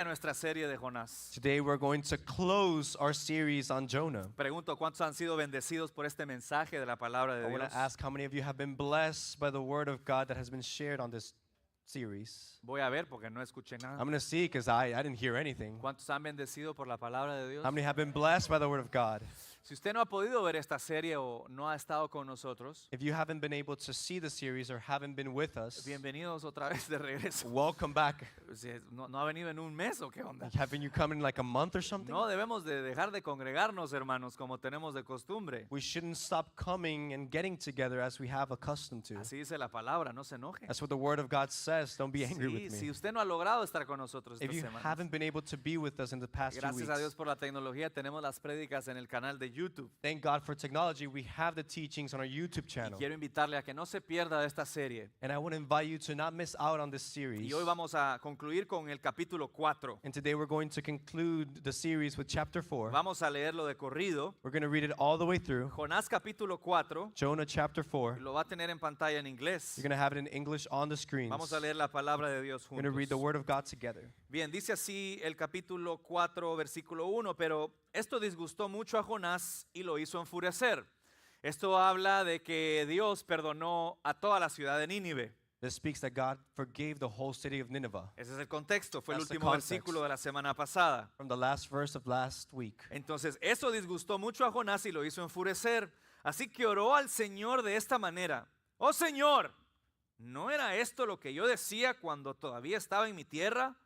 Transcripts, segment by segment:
nuestra serie de Jonás. Today we're going to close our series on Jonah. Pregunto, ¿cuántos han sido bendecidos por este mensaje de la palabra de I want Dios? to ask how many of you have been blessed by the word of God that has been shared on this series. Voy a ver porque no escuché I'm nada. going to see because I didn't hear anything. ¿Cuántos han bendecido por la palabra de Dios? How many have been blessed by the word of God? Si usted no ha podido ver esta serie o no ha estado con nosotros, If you haven't been able to see the series or haven't been with us, bienvenidos otra vez de regreso. welcome back. Si ¿No ha venido en un mes o qué onda? Haven't you come in like a month or something? No debemos de dejar de congregarnos, hermanos, como tenemos de costumbre. We shouldn't stop coming and getting together as we have accustomed to. Así dice la palabra, no se enoje. That's what the word of God says. Don't be angry Sí, with si me. usted no ha logrado estar con nosotros If esta you semana, haven't been able to be with us in the past few gracias a Dios weeks, por la tecnología, tenemos las prédicas en el canal de YouTube. thank God for technology. We have the teachings on our YouTube Y channel. quiero invitarle a que no se pierda de esta serie. And I want to invite you to not miss out on this series. Y hoy vamos a concluir con el capítulo 4. And today we're going to conclude the series with chapter 4. Vamos a leerlo de corrido. We're going to read it all the way through. Jonás capítulo 4, Jonah chapter 4. lo va a tener en pantalla en inglés. You're going to have it in English on the screens. Vamos a leer la palabra de Dios We're going to read the juntos. word of God together. Bien, dice así el capítulo 4, versículo 1, pero esto disgustó mucho a Jonás y lo hizo enfurecer. Esto habla de que Dios perdonó a toda la ciudad de Nínive. This speaks that God forgave the whole city of Nineveh. Ese es el contexto, fue el That's the último context. versículo de la semana pasada. From the last verse of last week. Entonces, eso disgustó mucho a Jonás y lo hizo enfurecer. Así que oró al Señor de esta manera: Oh Señor, ¿no era esto lo que yo decía cuando todavía estaba en mi tierra?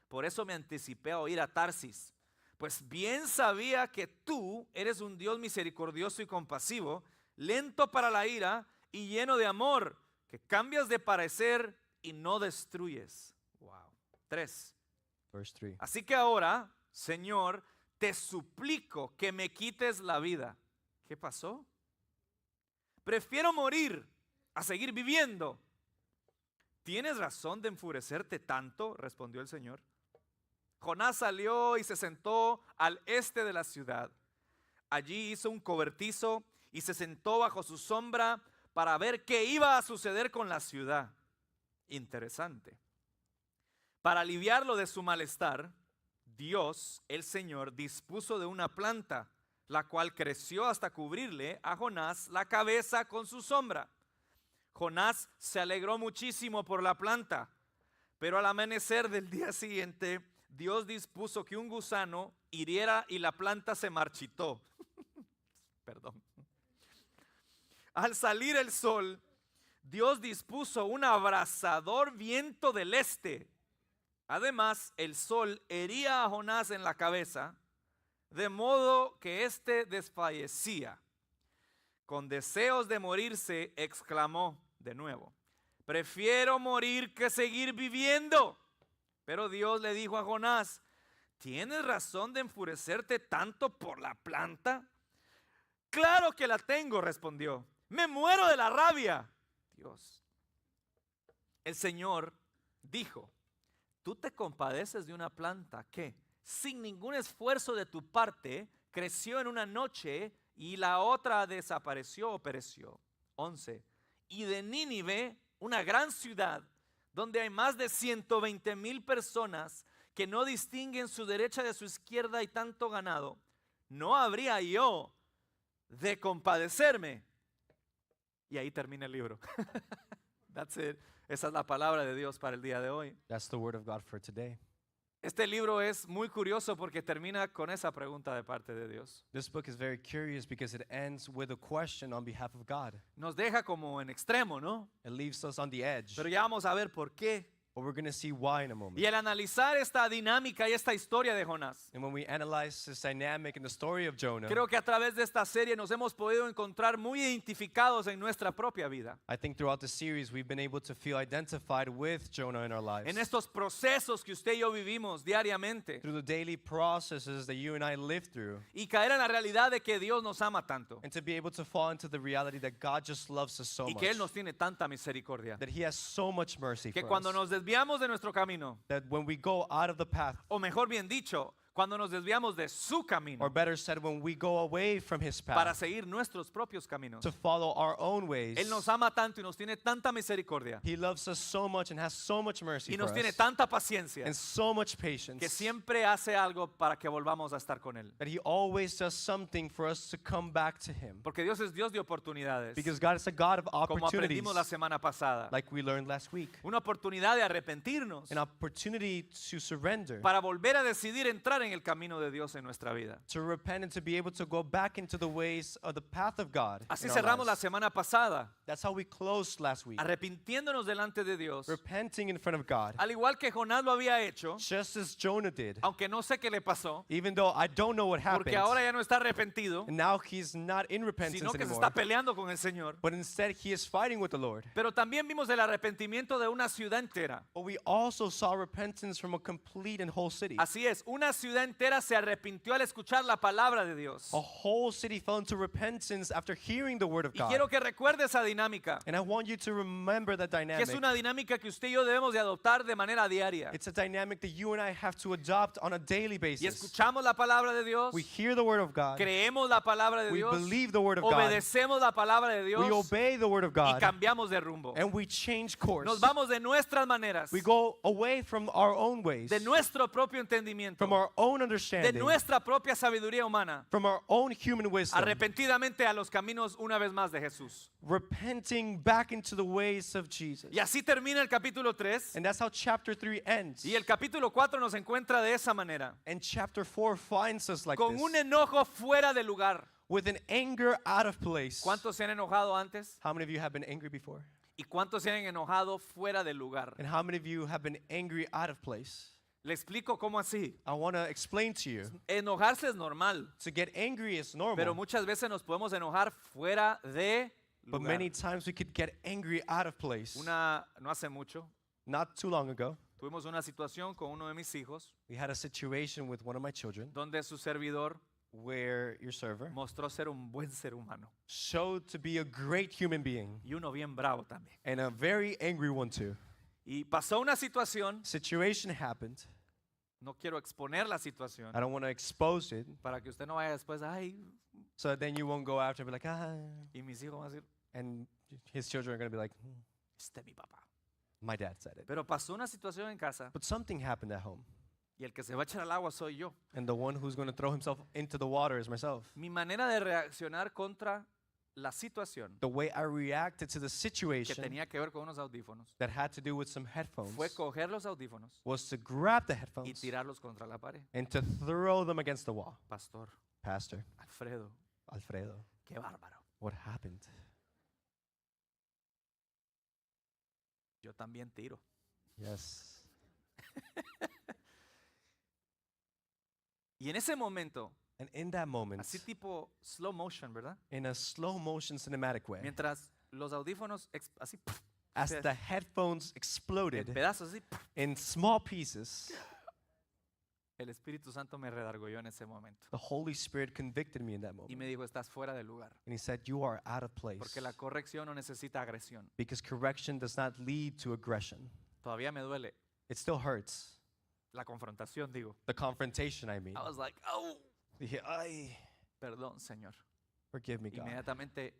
Por eso me anticipé a oír a Tarsis. Pues bien sabía que tú eres un Dios misericordioso y compasivo, lento para la ira y lleno de amor, que cambias de parecer y no destruyes. Wow. 3. Verse 3. Así que ahora, Señor, te suplico que me quites la vida. ¿Qué pasó? Prefiero morir a seguir viviendo. ¿Tienes razón de enfurecerte tanto?, respondió el Señor. Jonás salió y se sentó al este de la ciudad. Allí hizo un cobertizo y se sentó bajo su sombra para ver qué iba a suceder con la ciudad. Interesante. Para aliviarlo de su malestar, Dios, el Señor, dispuso de una planta, la cual creció hasta cubrirle a Jonás la cabeza con su sombra. Jonás se alegró muchísimo por la planta, pero al amanecer del día siguiente, Dios dispuso que un gusano hiriera y la planta se marchitó. Perdón. Al salir el sol, Dios dispuso un abrasador viento del este. Además, el sol hería a Jonás en la cabeza, de modo que éste desfallecía. Con deseos de morirse, exclamó de nuevo: prefiero morir que seguir viviendo. Pero Dios le dijo a Jonás: ¿tienes razón de enfurecerte tanto por la planta? Claro que la tengo, respondió. Me muero de la rabia. Dios. El Señor dijo: tú te compadeces de una planta que, sin ningún esfuerzo de tu parte, creció en una noche y la otra desapareció o pereció. 11. Y de Nínive, una gran ciudad, donde hay más de 120,000 personas que no distinguen su derecha de su izquierda y tanto ganado, ¿no habría yo de compadecerme? Y ahí termina el libro. That's it. Esa es la palabra de Dios para el día de hoy. That's the word of God for today. Este libro es muy curioso porque termina con esa pregunta de parte de Dios. This book is very curious because it ends with a question on behalf of God. Nos deja como en extremo, ¿no? It leaves us on the edge. Pero ya vamos a ver por qué. But we're going to see why in a moment. Y al analizar esta dinámica y esta historia de Jonás, And when we analyze this dynamic in the story of Jonah, creo que a través de esta serie nos hemos podido encontrar muy identificados en nuestra propia vida. I think throughout the series we've been able to feel identified with Jonah in our lives. En estos procesos que usted y yo vivimos diariamente. Through the daily processes that you and I live through. Y caer en la realidad de que Dios nos ama tanto. And to be able to fall into the reality that God just loves us so Y much. que Él nos tiene tanta misericordia. That He has so much mercy Que for cuando us. nos desviamos de nuestro camino, That when we go out of the path, o mejor bien dicho, Cuando nos desviamos de su camino Or better said, when we go away from his para path seguir nuestros propios caminos. to follow our own ways. Él nos ama tanto y nos tiene tanta misericordia He loves us so much and has so much mercy y for nos tiene us tanta paciencia and so much patience que siempre hace algo para que volvamos a estar con Él. that he always does something for us to come back to him. Porque Dios es Dios de oportunidades, Because God is a God of como opportunities, aprendimos la semana pasada. like we learned last week. Una oportunidad de arrepentirnos An opportunity to surrender, para volver a decidir entrar en el camino de Dios en nuestra vida. to repent and to be able to go back into the ways of the path of God. Así in our cerramos la lives. semana pasada, That's how we closed last week. arrepintiéndonos delante de Dios, Repenting in front of God. al igual que Jonás lo había hecho, Just as Jonah did. aunque no sé qué le pasó, Even though I don't know what happened. porque ahora ya no está arrepentido, And now he's not in repentance sino que se anymore. está peleando con el Señor. But instead he is fighting with the Lord. Pero también vimos el arrepentimiento de una ciudad entera. But we also saw repentance from a complete and whole city. Así es, una ciudad entera se arrepintió al escuchar la palabra de Dios. A whole city fell into repentance after hearing the word of Y God. quiero que recuerde esa dinámica, And I want you to remember that que dynamic. es una dinámica que usted y yo debemos de adoptar de manera diaria. It's a dynamic that you and I have to adopt on a daily Y basis. escuchamos la palabra de Dios, We hear the word of God. creemos la palabra de We Dios, believe the word of God. obedecemos la palabra de We Dios obey the word of y God. cambiamos de rumbo. And we change course. Nos vamos de nuestras maneras, We go away from our own ways, de nuestro propio entendimiento, from our own de understanding, nuestra propia sabiduría humana, from our own human wisdom, arrepentidamente a los caminos una vez más de Jesús. repenting back into the ways of Jesus. Y así termina el capítulo 3. And that's how chapter 3 ends. Y el capítulo 4 nos encuentra de esa manera, And chapter 4 finds us like con this, un enojo fuera de lugar. with an anger out of place. ¿Cuántos se han enojado antes? How many of you have been angry before? ¿Y cuántos se han enojado fuera del lugar? And how many of you have been angry out of place? Le explico cómo así. I want to explain to you. Enojarse es normal, To get angry is normal, pero muchas veces nos podemos enojar fuera de but lugar. many times we could get angry out of place. No hace mucho, Not too long ago, tuvimos una situación con uno de mis hijos we had a situation with one of my children donde su servidor where your server mostró ser un buen ser humano showed to be a great human being y uno bien bravo también. and a very angry one too. Y pasó una situación, Situation happened. no quiero exponer la situación I don't want to expose it, para que usted no vaya después, ay, so that then you won't go after and be like, y mis hijos van a decir, and his children are going to be like, este mi papá. my dad said it. Pero pasó una situación en casa But something happened at home, y el que se va a echar al agua soy yo. and the one who's going to throw himself into the water is myself. Mi manera de reaccionar contra la situación The way I reacted to the que situation tenía que ver con unos audífonos that had to do with some headphones fue coger los audífonos was to grab the y headphones tirarlos contra la pared. and to throw them against the wall. Pastor, Pastor, Alfredo, Alfredo, qué bárbaro. what happened? Yo también tiro. Yes. Y en ese momento, And in that moment, así tipo slow motion, ¿verdad? in a slow motion cinematic way, Mientras los audífonos así as pe- the headphones en exploded pedazos así, in small pieces, el Espíritu Santo me redargulló en ese momento the Holy Spirit convicted me in that y moment. me dijo, estás fuera de lugar, And he said, you are out of place. porque la corrección no necesita agresión. Because correction does not lead to aggression. Todavía me duele It still hurts. la confrontación, digo. The confrontation, I mean. I was like, oh, Dije, ay, perdón, Señor. forgive me, God. Inmediatamente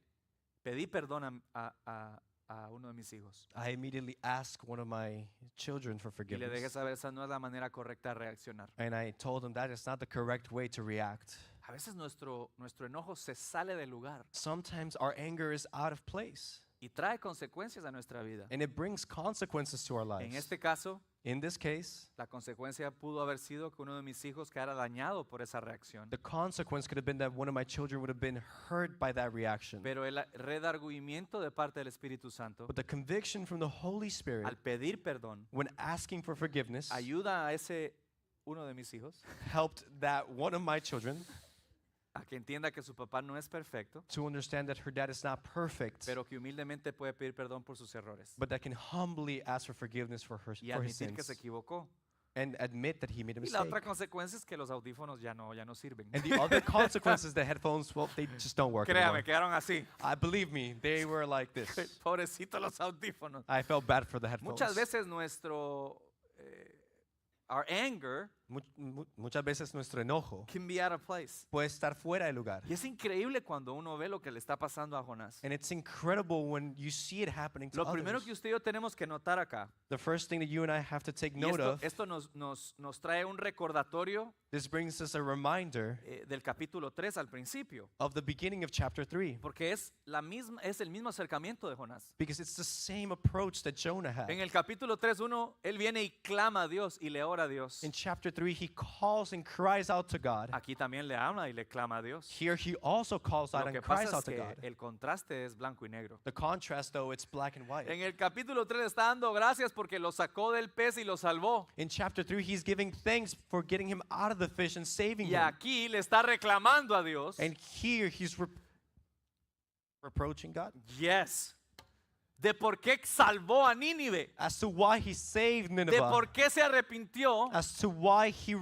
pedí perdón a uno de mis hijos I immediately asked one of my children for y le dejé forgiveness. saber esa no es la manera correcta de reaccionar. And I told him that is not the correct way to react. A veces nuestro enojo se sale del lugar Sometimes our anger is out of place. y trae consecuencias a nuestra vida. And it brings consequences to our En lives. este caso, In this case, la consecuencia pudo haber sido que uno de mis hijos quedara dañado por esa reacción. the consequence could have been that one of my children would have been hurt by that reaction. Pero el redargüimiento de parte del Espíritu Santo, But the conviction from the Holy Spirit al pedir perdón, when asking for forgiveness ayuda a ese uno de mis hijos helped that one of my children a que entienda que su papá no es perfecto, to understand that her dad is not perfect, pero que humildemente puede pedir perdón por sus errores but that can humbly ask for forgiveness for y his admitir que se sins equivocó. and admit that he made a Y la mistake. otra consecuencia es que los audífonos ya no sirven. And the other consequences, the headphones, well, they just don't work Créame, anymore. quedaron así. I believe me, they were like this. Pobrecito los audífonos. I felt bad for the headphones. Muchas veces our anger Muchas veces nuestro enojo can be out of place. puede estar fuera de lugar. Y es increíble cuando uno ve lo que le está pasando a Jonás. And it's incredible when you see it happening to Lo primero others. que usted y yo tenemos que notar acá, The first thing that you and I have to take y note of, esto nos trae un recordatorio this brings us a reminder del capítulo 3 al principio, of the beginning of chapter 3. porque es el mismo acercamiento de Jonás. Because it's the same approach that Jonah had. En el capítulo 3:1, él viene y clama a Dios y le ora a Dios. In chapter 3, he calls and cries out to God. Aquí también le habla y le clama a Dios. Here he also calls out Lo and que cries pasa out es to que God. el contraste es blanco y negro. The contrast, though, it's black and white. En el capítulo 3 está dando gracias porque lo sacó del pez y lo salvó. In chapter 3, he's giving thanks for getting him out of the fish and saving Y him. aquí le está reclamando a Dios. And here he's reproaching God Yes. De por qué salvó a Nínive. as to why he saved De Nineveh, por qué se arrepintió as to why he y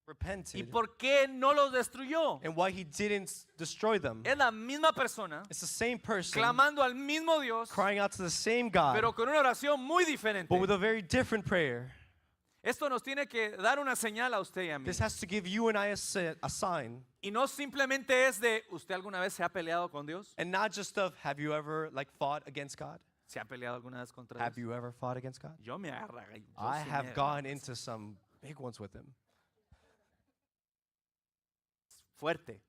repented, por qué no los destruyó. and why he didn't destroy them. Es la misma persona It's the same person clamando al mismo Dios, crying out to the same God, pero con una oración muy diferente. but with a very different prayer. Esto nos tiene que dar una señal a usted y a mí. This has to give you and I a sign, Y no simplemente es de, ¿usted alguna vez se ha peleado con Dios? and not just of, have you ever fought against God? ¿Se ha peleado alguna vez contra Have Dios? you ever fought against God? Yo me agarré. I have gone into some big ones with him. Fuerte.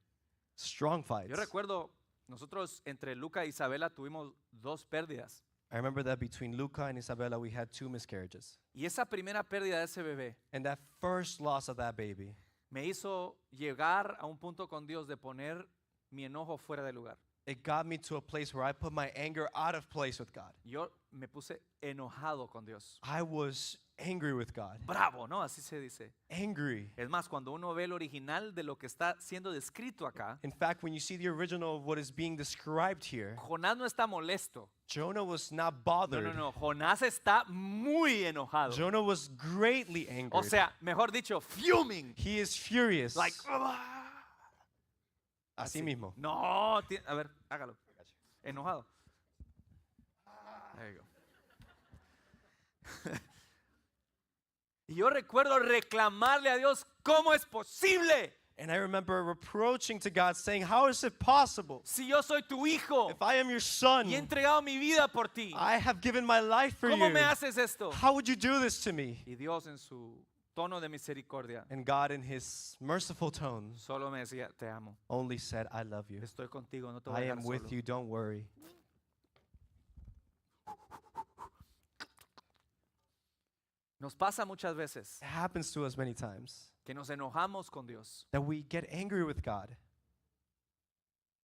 Strong fights. Yo recuerdo, nosotros entre Luca y Isabela tuvimos 2 pérdidas. I remember that between Luca and Isabella, we had 2 miscarriages. Y esa primera pérdida de ese bebé And that first loss of that baby me hizo llegar a un punto con Dios de poner mi enojo fuera de lugar. it got me to a place where I put my anger out of place with God. Yo me puse enojado con Dios. I was angry with God. Bravo, ¿no? Así se dice. Angry. Es más, cuando uno ve el original de lo que está siendo descrito acá, In fact, when you see the original of what is being described here, Jonás no está molesto. Jonah was not No, bothered. no, no. Jonás está muy enojado. Jonah was greatly angry. O sea, mejor dicho, fuming. He is furious. Like, Así mismo. No, a ver, hágalo. Enojado. There you go. Y yo recuerdo reclamarle a Dios, ¿cómo es posible? And I remember reproaching to God, saying, how is it possible? Si yo soy tu hijo If I am your son, y he entregado mi vida por ti, I have given my life for ¿cómo you. me haces esto? How would you do this to me? Y Dios en su tono de misericordia And God, in his merciful tone, solo me decía, te amo, only said, I love you. estoy contigo, no te voy I a am dejar with solo. you, don't worry. Nos pasa muchas veces It happens to us many times que nos enojamos con Dios that we get angry with God,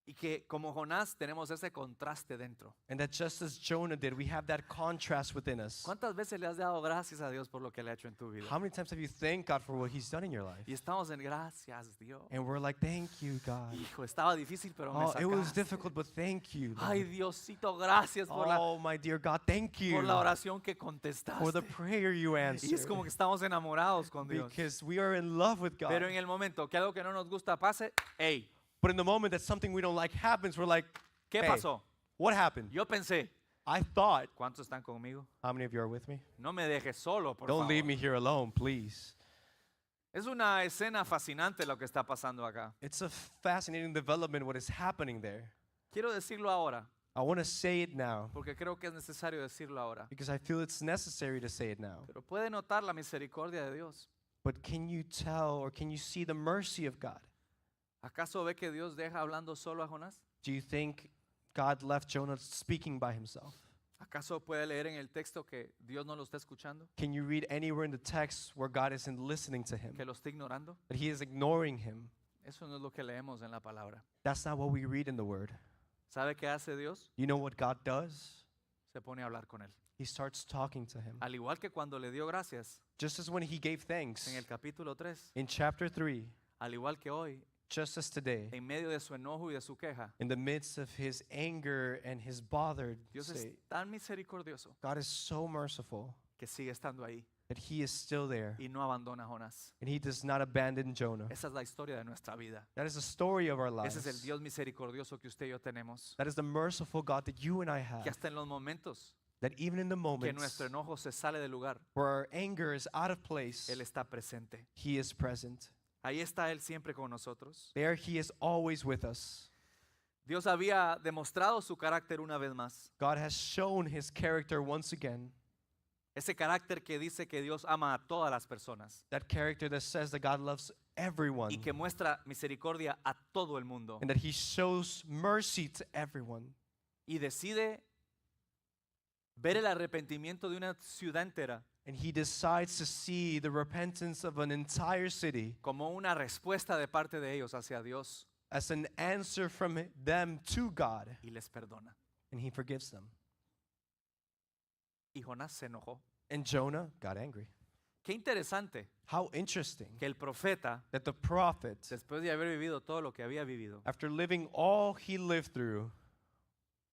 y que como Jonás tenemos ese contraste dentro. and that just as Jonah did, we have that contrast within us. ¿Cuántas veces le has dado gracias a Dios por lo que le ha hecho en tu vida? How many times have you thanked God for what he's done in your life? Y estamos en gracias, Dios. And we're like, thank you, God. Hijo, estaba difícil, pero me Oh, it was sacaste. difficult, but thank you. Ay, Lord. Diosito, gracias Oh, my dear God, thank por you la oración que for contestaste. the prayer you Y es answered. como que estamos enamorados con Dios. Because we are in love with God. Pero en el momento que algo que no nos gusta pase, hey, But in the moment that something we don't like happens, we're like, ¿qué hey, pasó? what happened? Yo pensé, I thought, ¿cuántos están conmigo? how many of you are with me? No me dejes solo, por Don't favor. leave me here alone, please. Es una escena fascinante lo que está pasando acá. It's a fascinating development what is happening there. Quiero decirlo ahora, I want to say it now porque creo que es necesario decirlo ahora. because I feel it's necessary to say it now. Pero puede notar la misericordia de Dios. But can you tell or can you see the mercy of God? ¿Acaso ve que Dios deja hablando solo a Jonás? Do you think God left Jonah speaking by himself? ¿Acaso puede leer en el texto que Dios no lo está escuchando? Can you read anywhere in the text where God isn't listening to him? ¿Que lo está ignorando? That he is ignoring him? Eso no es lo que leemos en la palabra. That's not what we read in the word. ¿Sabe qué hace Dios? You know what God does? Se pone a hablar con él. He starts talking to him. Al igual que cuando le dio gracias Just as when he gave thanks en el capítulo 3, in chapter 3, al igual que hoy, just as today, en medio de su enojo y de su queja, in the midst of his anger and his bothered Dios es state, tan misericordioso God is so merciful que sigue estando ahí that he is still there y no abandona a Jonás. and he does not abandon Jonah. Esa es la historia de nuestra vida. That is the story of our Ese es el lives. Dios misericordioso que usted y yo tenemos. That is the merciful God that you and I Que have. hasta en los momentos that even in the que moments nuestro enojo se sale del lugar, where our anger is out of place, Él está presente. He is present. Ahí está Él siempre con nosotros. There He is always with us. Dios había demostrado su carácter una vez más. God has shown His character once again. Ese carácter que dice que Dios ama a todas las personas That character that says that God loves everyone y que muestra misericordia a todo el mundo and that He shows mercy to everyone. y decide ver el arrepentimiento de una ciudad entera And He decides to see the repentance of an entire city como una respuesta de parte de ellos hacia Dios as an answer from them to God, y les perdona. and He forgives them. Y Jonás se enojó. And Jonah got angry. Qué interesante How interesting que el profeta, that the prophet, después de haber vivido todo lo que había vivido, after living all he lived through,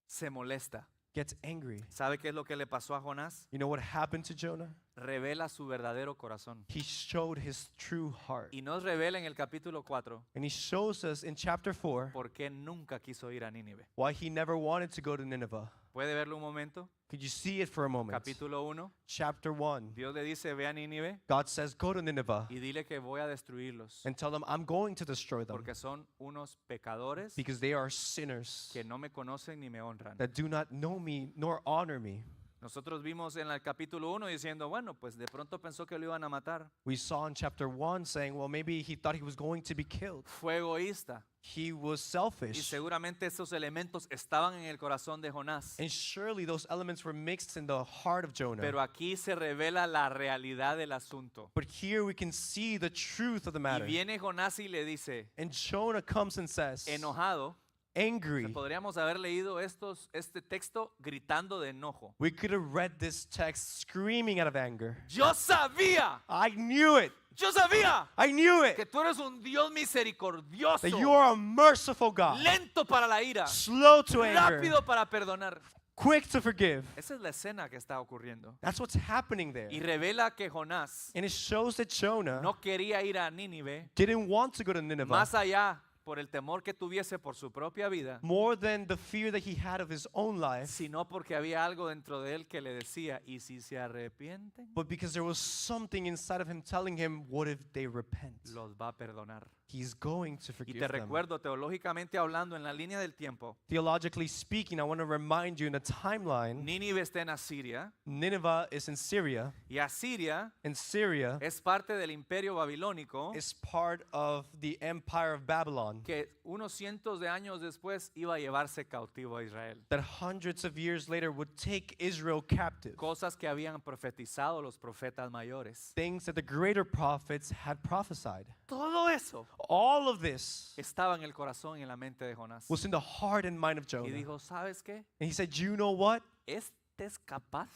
se molesta. gets angry. ¿Sabe qué es lo que le pasó a Jonás? You know what happened to Jonah? Revela su verdadero corazón. He showed his true heart. Y nos revela en el capítulo 4 And he shows us in chapter 4 por qué nunca quiso ir a Nínive. why he never wanted to go to Nineveh. ¿Puede verlo un momento? Could you see it for a moment? Capítulo 1, Chapter 1. Dios le dice, ve a Nínive God says, go to Nineveh y dile que voy a destruirlos and tell them I'm going to destroy them porque son unos pecadores because they are sinners que no me conocen ni me honran. that do not know me nor honor me. Nosotros vimos en el capítulo 1 diciendo, bueno, pues de pronto pensó que lo iban a matar. We saw in chapter 1 saying, well, maybe he thought he was going to be killed. Fue egoísta. He was Y selfish. seguramente esos elementos estaban en el corazón de Jonás. And surely those elements were mixed in the heart of Jonah. Pero aquí se revela la realidad del asunto. But here we can see the truth of the Y matter. viene Jonás y le dice, And Jonah comes and says, enojado, angry. podríamos haber leído este texto gritando de enojo. We could have read this text screaming out of anger. Yo sabía, I knew it. yo sabía I knew it. que tú eres un Dios misericordioso, That you are a merciful God. lento para la ira, Slow to anger. rápido para perdonar. Quick to forgive. Esa es la escena que está ocurriendo. That's what's happening there. Y revela que Jonás And it shows that Jonah no quería ir a Nínive didn't want to go to Nineveh. más allá por el temor que tuviese por su propia vida, More than the fear that he had of his own life, sino porque había algo dentro de él que le decía, ¿y si se arrepienten? but because there was something inside of him telling him, what if they repent? Los va a perdonar. He's going to Y forgive te them. recuerdo, teológicamente hablando, en la línea del tiempo, Theologically speaking, I want to remind you in the timeline, Nínive está en Asiria, Nineveh is in Syria, y Asiria and Syria es parte del imperio babilónico is part of the empire of Babylon que unos cientos de años después iba a llevarse cautivo a Israel. that hundreds of years later would take Israel captive. Cosas que habían profetizado los profetas mayores. Things that the greater prophets had prophesied. Todo eso All of this estaba en el corazón y en la mente de Jonás. was in the heart and mind of Y Jonah. dijo, ¿sabes qué? And he said, you know what? Este es capaz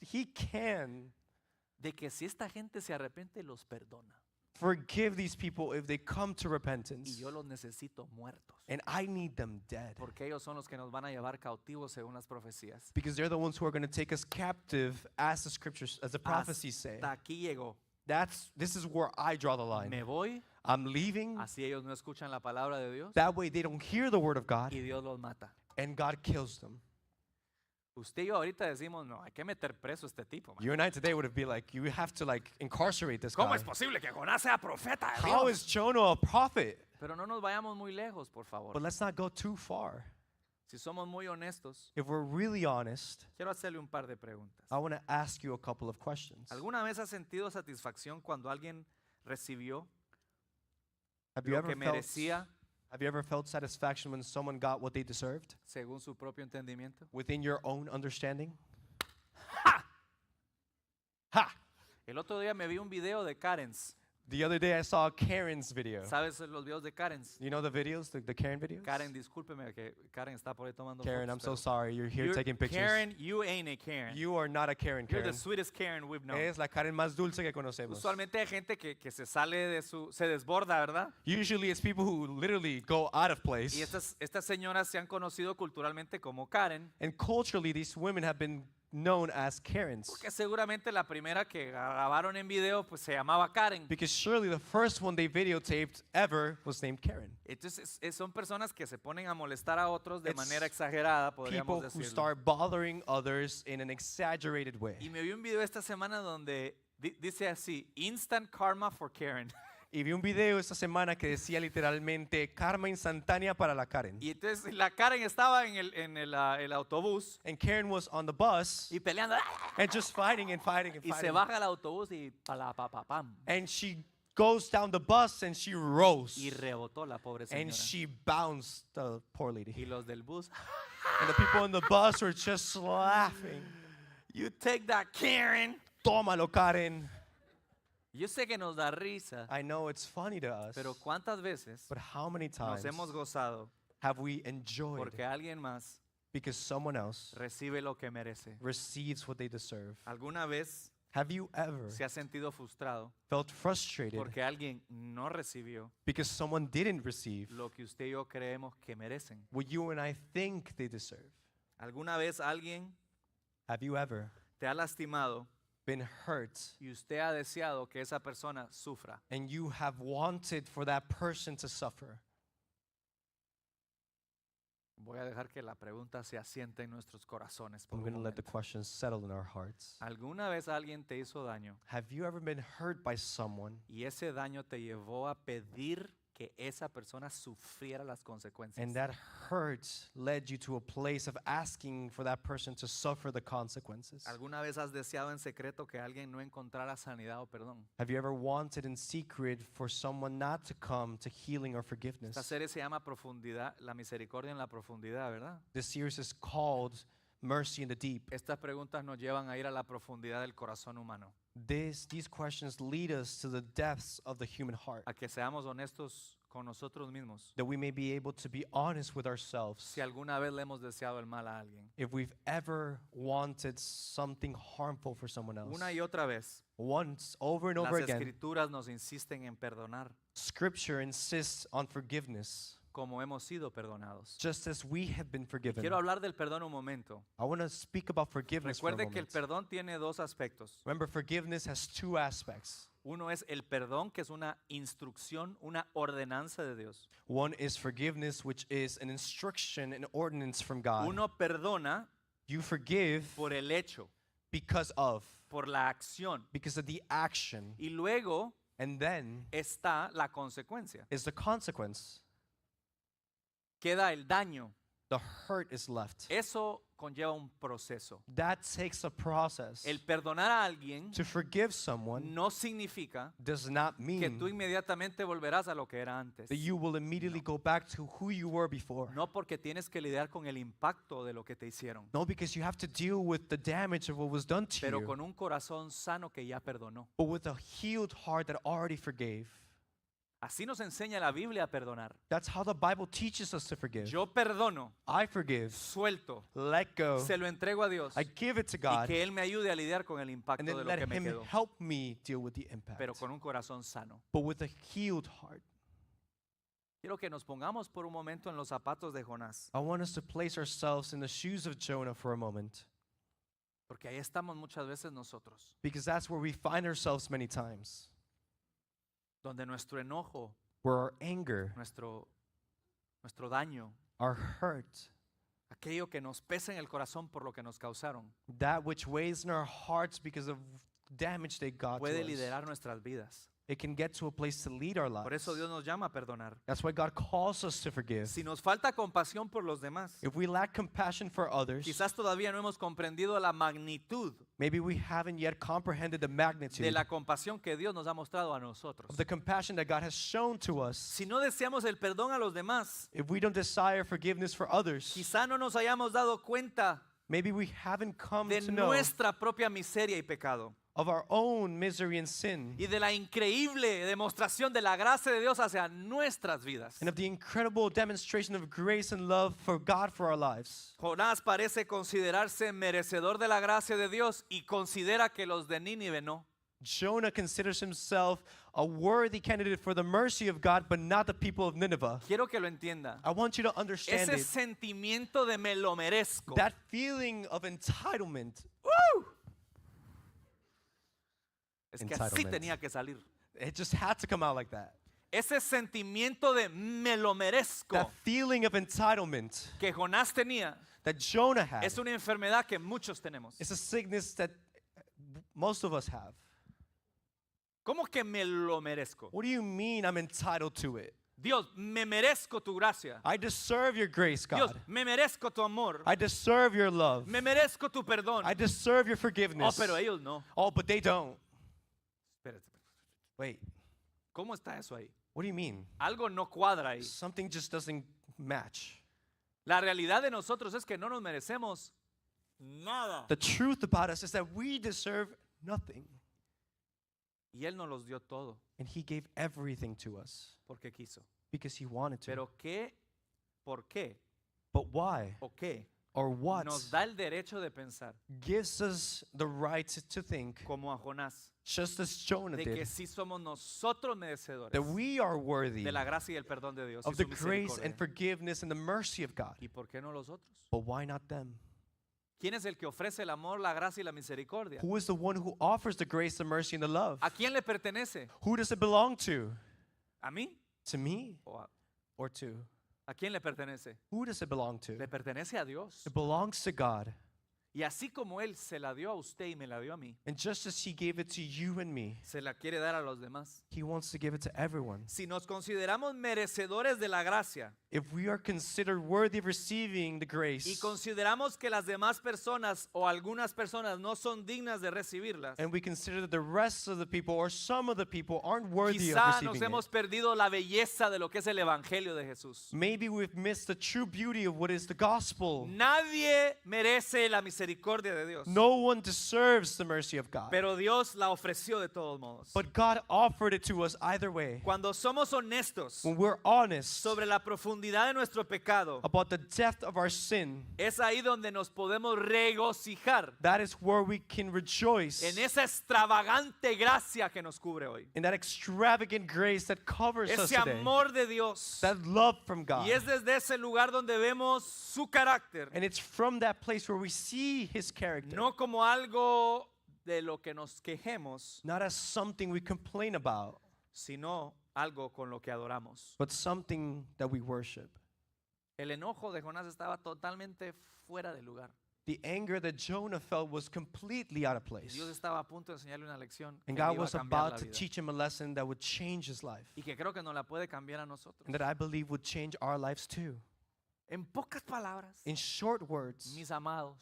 He can de que si esta gente se arrepiente, los perdona. forgive these people if they come to Y repentance. yo los necesito muertos. And I need them dead. Porque ellos son los que nos van a llevar cautivos según las profecías. Because they're the ones who are going to take us captive as the scriptures, as the prophecies say. Hasta aquí llegó. This is where I draw the line. Me voy, I'm leaving. así ellos no escuchan la palabra de Dios That way they don't hear the word of God y Dios los mata. and God kills them. Usted y yo ahorita decimos, no, hay que meter preso a este tipo. Man. You and I today would have been like, you have to like incarcerate this ¿Cómo guy. es posible que Jonás sea profeta de How Dios? is Jonah a prophet? Pero no nos vayamos muy lejos, por favor. But let's not go too far. Si somos muy honestos, If we're really honest, quiero hacerle un par de preguntas. I want to ask you a couple of questions. ¿Alguna vez has sentido satisfacción cuando alguien recibió Have you lo ever que felt merecía Have you ever felt satisfaction when someone got what they deserved según su propio entendimiento? within your own understanding? ¡Ja! Ha! El otro día me vi un video de Karens. The other day I saw a Karen's video. ¿Sabes los videos de Karens? You know the videos, the Karen videos? Karen, discúlpeme que Karen está por ahí tomando Karen, I'm fotos. so pero sorry. You're here you're- taking pictures. Karen, you ain't a Karen. You are not a Karen, You're Karen. the sweetest Karen we've known. Es la Karen más dulce que conocemos. Usualmente hay gente que se sale de se desborda, ¿verdad? Usually it's people who literally go out of place. Y estas señoras se han conocido culturalmente como Karen. And culturally, these women have been known as Karens. Porque seguramente la primera que grabaron en video pues se llamaba Karen. Because surely the first one they videotaped ever was named Karen. Entonces son personas que se ponen a molestar a otros de It's manera exagerada, podríamos People who decirlo. start bothering others in an exaggerated way. Y me vi un video esta semana donde dice así, Instant Karma for Karen. Y vi un video esta semana que decía literalmente karma instantánea para la Karen. Y entonces la Karen estaba en el autobús And Karen was on the bus y peleando. and just fighting and fighting and Y se fighting. baja el autobús y pam. And she goes down the bus and she rose. Y rebotó la pobre And señora. she bounced the poor Y lady. los del bus, And the people on the bus were just laughing. you take that, Karen. Tómalo, Karen. Yo sé que nos da risa, I know it's funny to us, pero ¿cuántas veces but how many nos times hemos gozado have we enjoyed porque alguien más because someone else recibe lo que merece? receives what they deserve? ¿Alguna vez Have you ever se ha sentido frustrado felt frustrated porque alguien no recibió because someone didn't receive lo que usted y yo creemos que merecen? what you and I think they deserve? ¿Alguna vez alguien Have you ever te ha lastimado been hurt y usted ha deseado que esa persona sufra? and you have wanted for that person to suffer? Voy a dejar que la pregunta se asiente en nuestros corazones por I'm un going to let the momento. question settle in our hearts. ¿Alguna vez alguien te hizo daño Have you ever been hurt by someone y ese daño te llevó a pedir que esa persona sufriera las consecuencias? and that hurt led you to a place of asking for that person to suffer the consequences? ¿Alguna vez has deseado en secreto que alguien no encontrara sanidad o perdón? Have you ever wanted in secret for someone not to come to healing or Esta forgiveness? serie se llama Profundidad, la misericordia en la profundidad, ¿verdad? This series is called Mercy in the Deep. Estas preguntas nos llevan a ir a la profundidad del corazón humano, These questions lead us to the depths of the human heart, a que seamos honestos con nosotros mismos. that we may be able to be honest with ourselves. Si alguna vez le hemos deseado el mal a alguien, If we've ever wanted something harmful for someone else, una y otra vez, once, over and over las again, escrituras nos insisten en perdonar Scripture insists on forgiveness, como hemos sido perdonados. just as we have been forgiven. Quiero hablar del perdón un momento. I want to speak about forgiveness for a Recuerde que el moment. perdón tiene dos aspectos. Remember, forgiveness has two aspects. Uno es el perdón, que es una instrucción, una ordenanza de Dios. One is forgiveness, which is an instruction, an ordinance from God. Uno perdona You forgive por el hecho, because of por la acción. the action, Y luego and then está la consecuencia. is the consequence. Queda el daño. The hurt is left. Eso conlleva un proceso. That takes a process. El perdonar a alguien To forgive someone no significa does not que mean tú inmediatamente volverás a lo que era antes. that you will immediately go back to who you were before. No, porque tienes que lidiar con el impacto de lo que te hicieron, No, because you have to deal with the damage of what was done to pero you, con un corazón sano que ya perdonó. but with a healed heart that already forgave. Así nos enseña la Biblia a perdonar. That's how the Bible teaches us to forgive. Yo perdono, I forgive, suelto, let go, se lo entrego a Dios I give it to y God, que Él me ayude a lidiar con el impacto and de then lo let que me Him quedó, help me deal with the impact. pero con un corazón sano. But with a healed heart. Quiero que nos pongamos por un momento en los zapatos de Jonás, I want us to place ourselves in the shoes of Jonah for a moment, porque ahí estamos muchas veces nosotros, because that's where we find ourselves many times, donde nuestro enojo, where our anger, nuestro daño, our hurt, aquello que nos pesa en el corazón por lo que nos causaron, that which weighs in our hearts because of damage they got puede to us, liderar nuestras vidas. it can get to a place to lead our Por lives. eso Dios nos llama a perdonar. That's why God calls us to forgive. Si nos falta compasión por los demás, If we lack compassion for others, quizás todavía no hemos comprendido la magnitud maybe we haven't yet comprehended the de magnitude la compasión que Dios nos ha mostrado a nosotros. of the compassion that God has shown to us. Si no deseamos el perdón a los demás, If we don't desire forgiveness for others, quizá no nos hayamos dado cuenta maybe we haven't come de to know nuestra propia miseria y pecado of our own misery and sin, y de la increíble demostración de la gracia de Dios hacia nuestras vidas. and of the incredible demonstration of grace and love for God for our lives. Jonás parece considerarse merecedor de la gracia de Dios y considera que los de Nínive no. Jonah considers himself a worthy candidate for the mercy of God, but not the people of Nineveh. Quiero que lo entienda. I want you to understand Ese it. sentimiento de me lo merezco. That feeling of entitlement, Es que así Entitlement. tenía que salir. It just had to come out like that. Ese sentimiento de me lo merezco That feeling of entitlement que Jonás tenía that Jonah had es una enfermedad que muchos tenemos. is a sickness that most of us have. ¿Cómo que me lo merezco? What do you mean I'm entitled to it? Dios, me merezco tu gracia. I deserve your grace, Dios, God. me merezco tu amor. I deserve your love. Me merezco tu perdón. I deserve your Oh, forgiveness. pero ellos no. Oh, but they don't. Espérate. Wait, ¿Cómo está eso ahí? what do you mean? Algo no cuadra ahí. Something just doesn't match. La realidad de nosotros es que no nos merecemos nada. The truth about us is that we deserve nothing. Y Él nos los dio todo And he gave everything to us porque quiso. because he wanted to. Pero ¿qué? ¿Por qué? But why ¿O qué? or what Nos da el derecho de pensar, gives us the right to think, como a Jonás, just as Jonah de que did, sí somos nosotros merecedores that we are worthy de la gracia y el perdón de Dios y of the su grace and misericordia. forgiveness and the mercy of God. ¿Y por qué no los otros? But why not them? ¿Quién es el que ofrece el amor, la gracia y la misericordia? Who is the one who offers the grace, the mercy, and the love? ¿A quién le pertenece? Who does it belong to? ¿A mí? To me ¿O or to? a quién le pertenece? Who does it belong to? Le pertenece a Dios. It belongs to God. Y así como Él se la dio a usted y me la dio a mí, And just as he gave it to you and me, se la quiere dar a los demás. he wants to give it to everyone. Si nos consideramos merecedores de la gracia If we are considered worthy of receiving the y grace, consideramos que las demás personas o algunas personas no son dignas de recibirlas, and we consider that the rest of the people or some of the people aren't worthy of quizá nos receiving hemos it, perdido la belleza de lo que es el Evangelio de Jesús. maybe we've missed the true beauty of what is the gospel. Nadie merece la misericordia de Dios, No one deserves the mercy of God. pero Dios la ofreció de todos modos. But God offered it to us either way. Cuando somos honestos When we're honest sobre la profundidad de nuestro pecado, about the depth of our sin, es ahí donde nos podemos regocijar that is where we can rejoice en esa extravagante gracia que nos cubre hoy. in that extravagant grace that covers us Ese today. amor de Dios. That love from God. Y es desde ese lugar donde vemos su carácter, And it's from that place where we see his character, no como algo de lo que nos quejemos, not as something we complain about, sino algo con lo que adoramos. but something that we worship. El enojo de Jonás estaba totalmente fuera de lugar. The anger that Jonah felt was completely out of place. Dios estaba a punto de enseñarle una lección que And le God iba a was cambiar la about to vida. teach him a lesson that would change his life. Y que creo que nos la puede cambiar a nosotros. And that I believe would change our lives too. En pocas palabras, In short words, mis amados,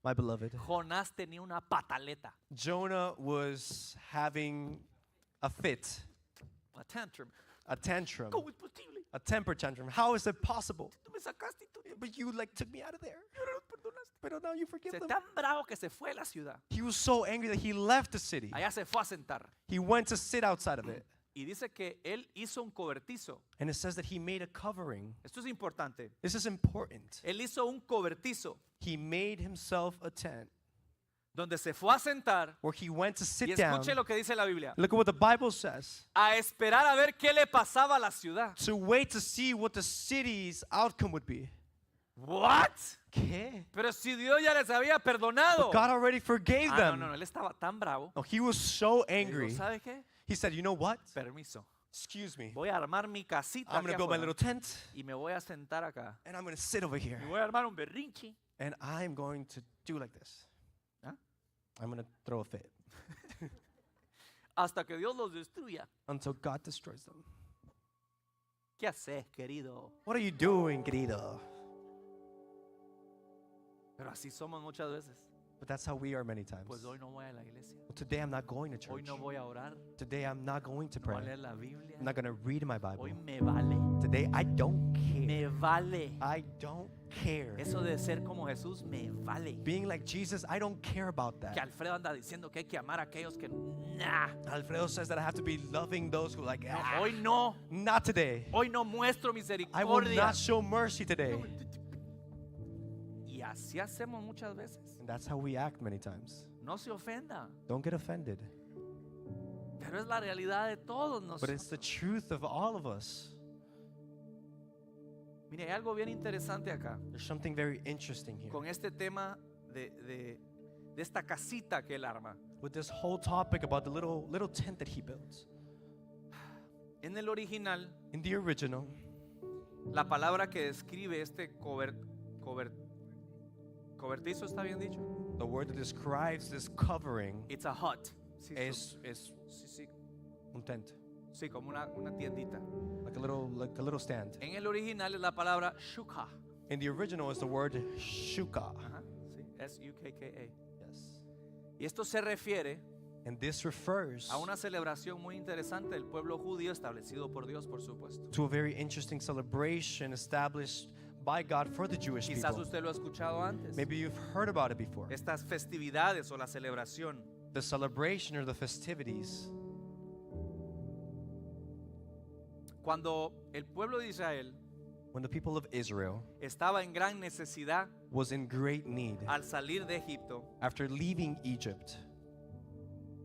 my beloved, Jonás tenía una pataleta, Jonah was having a fit, a tantrum. a tantrum, ¿Cómo es posible? a temper tantrum. How is it possible? Tú me sacaste y tú But you took me out of there. no los perdonaste. But now you forgive Se them. tan bravo que se fue a la ciudad. He was so angry that he left the city. Allá se fue a sentar. He went to sit outside of it. Y dice que él hizo un cobertizo. And it says that he made a covering. Esto es importante. This is important. Él hizo un cobertizo He made himself a tent donde se fue a sentar. where he went to Y sit down. escuche lo que dice la Biblia. Look at what the Bible says. A esperar a ver qué le pasaba a la ciudad. To wait to see what the city's outcome would be. What? ¿Qué? Pero si Dios ya les había perdonado. But God already forgave Ah, them. no, él estaba tan bravo. No, he was so Le digo, angry. ¿sabe qué? He said, you know what? Permiso. Excuse me. Voy a armar mi casita I'm going aquí to build my afuera little tent y me voy a sentar acá. and I'm going to sit over here. Y voy a armar un berrinche. And I'm going to do like this. ¿Ah? I'm going to throw a fit Hasta que Dios los destruya. until God destroys them. ¿Qué haces, querido? What are you doing, querido? Pero así somos muchas veces. But that's how we are many times. Pues hoy no voy a la iglesia. Well, today I'm not going to Hoy church. no voy a orar. Today I'm not going to No voy a pray. leer la Biblia. I'm not going to read my Bible. Hoy me vale. Today I don't care. Me vale. I don't care. Eso de ser como Jesús me vale. Being like Jesus, I don't care about Que that. Alfredo anda diciendo que hay que amar a aquellos que nah. Alfredo says that I have to be loving those who like, No, "Ah, hoy no. not today. Hoy no muestro I will misericordia. not show mercy today. Y así hacemos muchas veces. And that's how we act many times. No se ofenda. Don't get offended. Pero es la realidad de todos But it's nosotros. the truth of all of us. Mire, hay algo bien interesante acá. There's something very interesting here. Con este tema de de esta casita que él arma. with this whole topic about the little tent that he built. En el original, In the original, la palabra que describe este cobertizo, ¿está bien dicho? the word that describes this covering It's a hut. Sí, es sí, sí, un tent, sí, como una tiendita. like a little stand. En el original es la palabra shukha. In the original is the word shuka. Ajá, sí, S-U-K-K-A. Yes. Y esto se refiere And this refers a una celebración muy interesante del pueblo judío establecido por Dios, por supuesto. to a very interesting celebration established by God for the Jewish Quizás people. usted lo ha escuchado antes. Maybe you've heard about it before. Estas festividades o la celebración. The celebration or the festivities. Cuando el pueblo de Israel When the people of Israel estaba en gran necesidad was in great need al salir de Egipto, after leaving Egypt,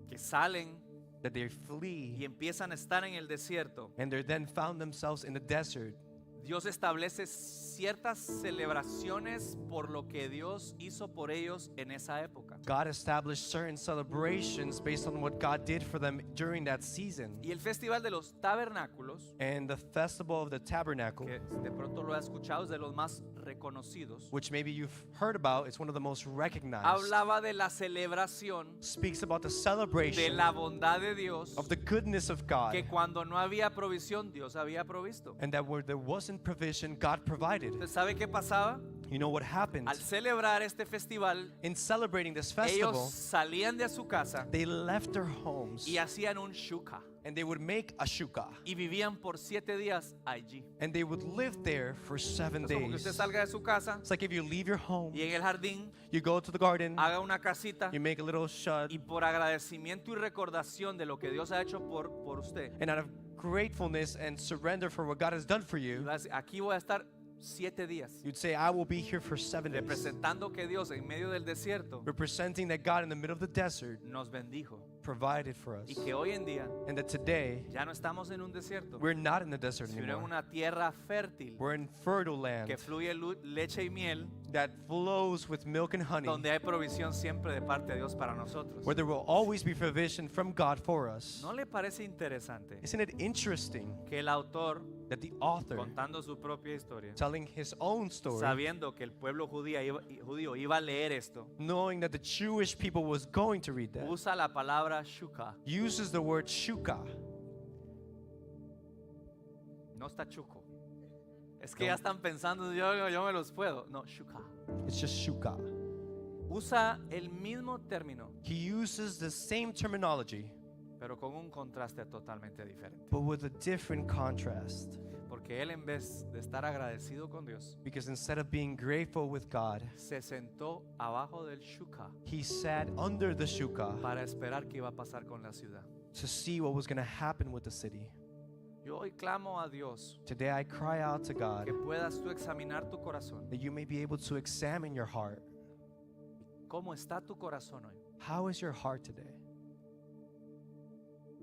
que salen that they y flee empiezan a estar en el desierto, and they then found themselves in the desert, Dios establece ciertas celebraciones por lo que Dios hizo por ellos en esa época. God established certain celebrations based on what God did for them during that season. Y el Festival de los Tabernáculos, And the festival of the tabernacle, que de pronto lo ha escuchado, es de los más reconocidos, which maybe you've heard about, it's one of the most recognized, hablaba de la celebración speaks about the de celebration la bondad de Dios, of the goodness of God, que cuando no había provisión, Dios había provisto. and that where there wasn't provision, God provided. ¿Usted sabe qué pasaba? You know what happened? Al celebrar este festival, In celebrating this ellos festival, salían de su casa they left their homes y hacían un shukha and they would make a shuka, y vivían por 7 días allí. and they would live there for 7 Es como que usted days. salga de su casa It's like if you leave your home, y en el jardín you go to the garden, haga una casita you make a little shed, y por agradecimiento y recordación de lo que Dios ha hecho por usted, and out of gratefulness and surrender for what God has done for y you, va a decir, aquí voy a estar 7 días, you'd say, I will be here for 7 days, representando que Dios en medio del desierto representing that God in the middle of the desert nos bendijo provided for us, y que hoy en día and that today ya no estamos en un desierto, we're not in the desert sino en anymore. una tierra fértil We're in fertile land que fluye leche y miel, that flows with milk and honey, donde hay provisión siempre de parte de Dios para nosotros. where there will always be provision from God for us. ¿No le parece interesante Isn't it interesting que el autor, that the author, contando su propia historia, telling his own story, sabiendo que el pueblo judío iba a leer esto, knowing that the Jewish people was going to read that, usa la palabra shukha? uses the word shuka? No está chuco. Es que ya están pensando, yo me los puedo. No, shukha. It's just shuka. Usa el mismo término, He uses the same terminology, pero con un contraste totalmente diferente. but with a different contrast. Porque él, en vez de estar agradecido con Dios, Because instead of being grateful with God, se sentó abajo del shukha he sat under the shuka para esperar qué iba a pasar con la ciudad. to see what was going to happen with the city. Yo hoy clamo a Dios Today I cry out to God que puedas tú examinar tu corazón. that you may be able to examine your heart. ¿Cómo está tu corazón hoy? How is your heart today?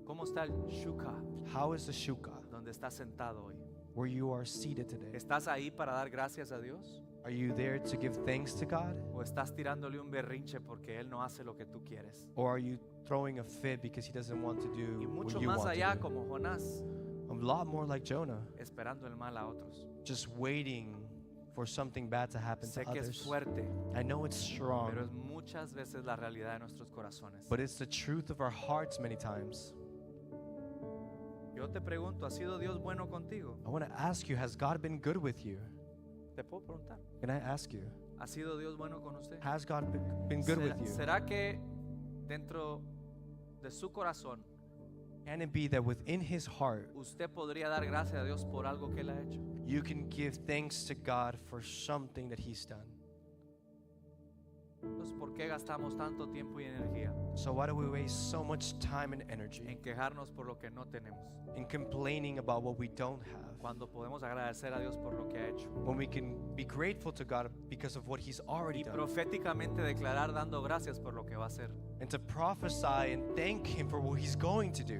¿Cómo está el shukha How is the shuka donde estás sentado hoy? where you are seated today? ¿Estás ahí para dar gracias a Dios? Are you there to give thanks to God? ¿O estás tirándole un berrinche porque Él no hace lo que tú quieres? Or are you throwing a fit because he doesn't want to do Y what mucho you más want allá, to do? como Jonás, A lot more like Jonah, esperando el mal a otros. just waiting for something bad to happen Sé to que es others. fuerte, I know it's pero es strong, muchas veces la realidad de nuestros corazones. but it's the truth of our hearts many times. Yo te pregunto, ¿ha sido Dios bueno contigo? I want to ask you, has God been good with you? Te puedo preguntar, Can I ask you, ¿ha sido Dios bueno con usted? has God been good with you? ¿Será que dentro de su corazón Can it be that within his heart, usted podría dar gracias a Dios por algo que Él ha hecho? you can give thanks to God for something that he's done? Entonces, ¿por qué gastamos tanto tiempo y energía So why do we waste so much time and energy en quejarnos por lo que no tenemos, in complaining about what we don't have, cuando podemos agradecer a Dios por lo que ha hecho? when we can be grateful to God because of what he's already Y done, proféticamente declarar dando gracias por lo que va a hacer. and to prophesy and thank him for what he's going to do?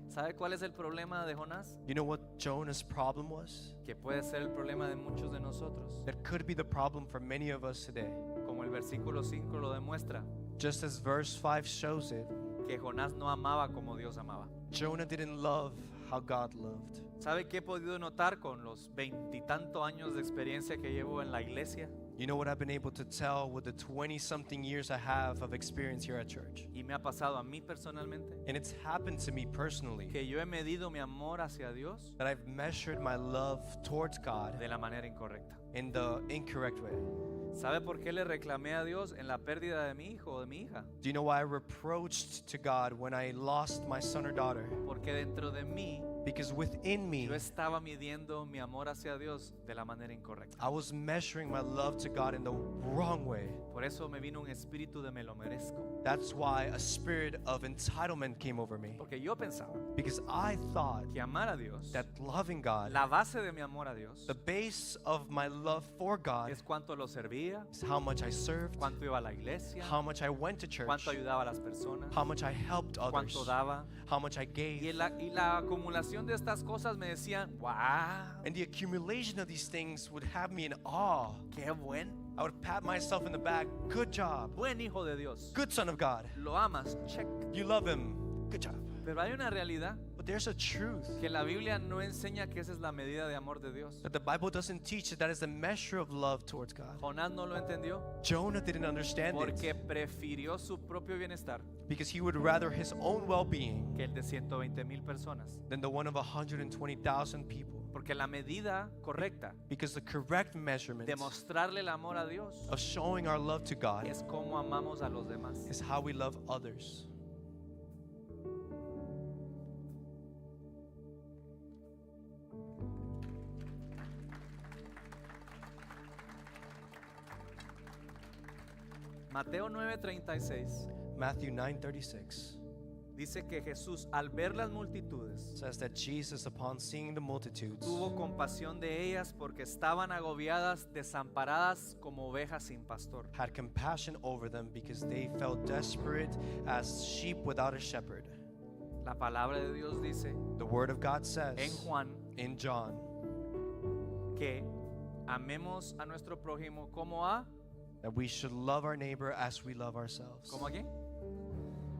¿Sabe cuál es el problema de Jonás? You know what Jonah's problem was? Que puede ser el problema de muchos de nosotros. That could be the problem for many of us today. Como el versículo 5 lo demuestra, Just as verse 5 shows it, que Jonás no amaba como Dios amaba. Jonah didn't love how God loved. ¿Sabe qué he podido notar con los 20 años de experiencia que llevo en la iglesia? You know what I've been able to tell with the 20-something years I have of experience here at church? Y me ha pasado a mí personalmente And it's happened to me personally que yo he medido mi amor hacia Dios that I've measured my love towards God de la manera incorrecta. in the incorrect way. ¿Sabe por qué le reclamé a Dios en la pérdida de mi hijo o de mi hija? Do you know why I reproached to God when I lost my son or daughter? Porque dentro de mí Because within me, yo estaba midiendo mi amor hacia Dios de la manera incorrecta. I was measuring my love to God in the wrong way. Por eso me vino un espíritu de me lo merezco. That's why a spirit of entitlement came over me. Porque yo pensaba Because I thought que amar a Dios, that loving God, la base de mi amor a Dios, the base of my love for God, es cuánto lo servía, is how much I served, cuánto iba a la iglesia, how much I went to church, cuánto ayudaba a las personas, how much I helped others, cuánto daba. how much I Y gave. la acumulación de estas cosas me decían, wow, And the accumulation of these things would have me in awe. qué buen, I would pat myself in the back. Good job. buen hijo de Dios. Good son of God. Lo amas, check. You love him. Good job. Pero hay una realidad But there's a truth que la Biblia no enseña que esa es la medida de amor de Dios. that the Bible doesn't teach that is the measure of love towards God. Jonás no lo entendió Jonah didn't understand porque it prefirió su propio bienestar because he would rather his own well-being que el de 120,000 personas. than the one of 120,000 people. Porque la medida correcta Because the correct measurement de mostrarle el amor a Dios of showing our love to God es como amamos a los demás. is how we love others. Mateo 9:36 Matthew 9:36 dice que Jesús, al ver las multitudes, says that Jesus, upon seeing the multitudes, tuvo compasión de ellas porque estaban agobiadas, desamparadas como ovejas sin pastor. had compassion over them because they felt desperate as sheep without a shepherd. La palabra de Dios dice The word of God says en Juan in John que amemos a nuestro prójimo como a that we should love our neighbor as we love ourselves. ¿cómo a quién?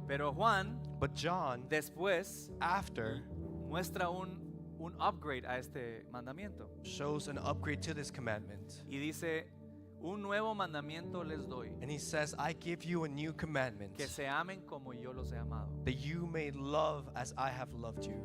Pero Juan But John, después after, muestra un upgrade a este mandamiento shows an upgrade to this commandment. y dice, un nuevo mandamiento les doy, And he says, I give you a new commandment, que se amen como yo los he amado. that you may love as I have loved you.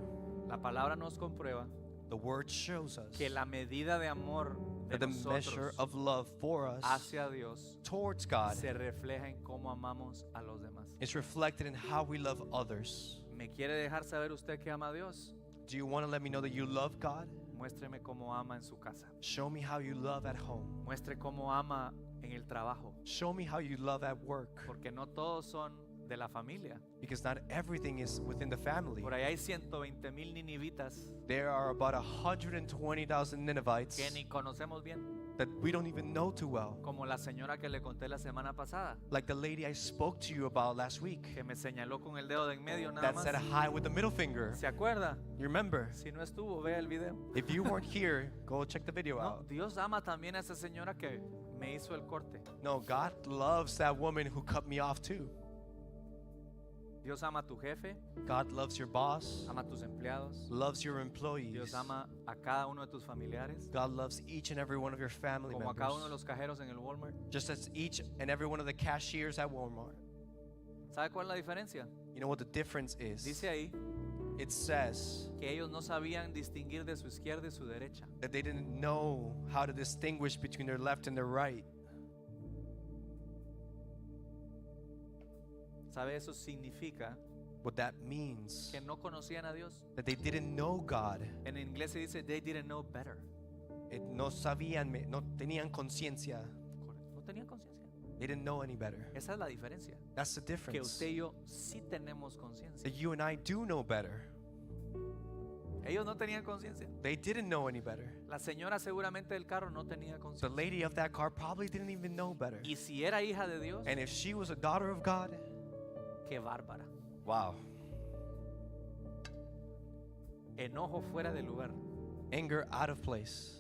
La palabra nos comprueba The word shows us que la medida de amor de that the measure nosotros of love for us hacia Dios towards God se refleja en cómo amamos a los demás. is reflected in how we love others. ¿Me quiere dejar saber usted que ama a Dios? Do you want to let me know that you love God? Muéstreme cómo ama en su casa. Show me how you love at home. Muestre cómo ama en el trabajo. Show me how you love at work. Porque no todos son de la familia. Because not everything is within the family. Por ahí hay 120,000 ninivitas There are about 120,000 Ninevites que ni conocemos bien. that we don't even know too well. Como la señora que le conté la semana pasada, Like the lady I spoke to you about last week que me señaló con el dedo de en medio nada that más. said hi with the middle finger. ¿Se acuerda? You remember? Si no estuvo, vea el video. If you weren't here, go check the video No, out. Dios ama también a esa señora que me hizo el corte. No, God loves that woman who cut me off too. Dios ama a tu jefe, God loves your boss, ama a tus empleados. loves your employees. Dios ama a cada uno de tus familiares, God loves each and every one of your family como a cada uno de members. los cajeros en el Walmart. Just as each and every one of the cashiers at Walmart. ¿Sabe cuál es la diferencia? You know what the difference is? Dice ahí It says que ellos no sabían distinguir de su izquierda y su derecha. that they didn't know how to distinguish between their left and their right. ¿Sabe? Eso significa What that means, que no conocían a Dios. that they didn't know God. En inglés se dice they didn't know better. No sabían, no tenían conciencia. Correcto. No tenían conciencia. They didn't know any better. Esa es la diferencia. That's the Que difference. usted y yo sí tenemos conciencia. That you and I do know better. Ellos no tenían conciencia. They didn't know any better. La señora seguramente del carro no tenía The conciencia. lady of that car probably didn't even know better. Y si era hija de Dios, And if she was a daughter of God, qué bárbara. wow. Enojo fuera de lugar. Anger out of place.